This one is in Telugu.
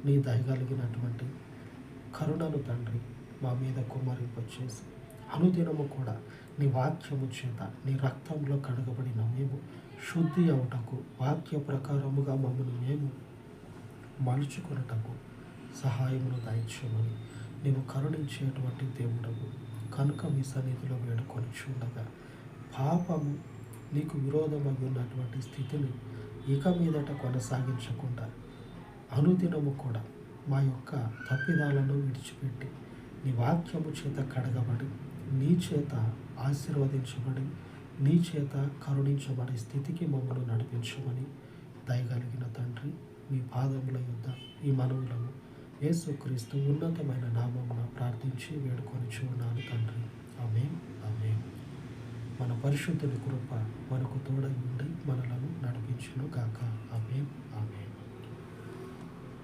నీ దయగలిగినటువంటి కరుణను తండ్రి మా మీద కుమ్మరింపచేసి అనుదినము కూడా నీ వాక్యము చేత నీ రక్తంలో కడగబడిన మేము శుద్ధి అవుటకు వాక్య ప్రకారముగా మమ్మల్ని మేము మలుచుకొనుటకు సహాయమును దయచేయమని నీవు కరుణించేటువంటి దేవుడవు కనుక మీ సన్నిధిలో వేడుకొని చూడగా పాపము నీకు విరోధమై ఉన్నటువంటి స్థితిని ఇక మీదట కొనసాగించకుండా అనుదినము కూడా మా యొక్క తప్పిదాలను విడిచిపెట్టి నీ వాక్యము చేత కడగబడి నీ చేత ఆశీర్వదించబడి నీ చేత కరుణించబడే స్థితికి మమ్మల్ని నడిపించమని దయగలిగిన తండ్రి మీ పాదముల యొద్ద ఈ మనవులను యేసుక్రీస్తు ఉన్నతమైన నామమున ప్రార్థించి వేడుకొని చూడాలి తండ్రి. ఆమేన్, ఆమేన్. మన పరిశుద్ధుని కృప మనకు తోడై ఉండి మనలను నడిపించును గాక. ఆమేన్, ఆమేన్.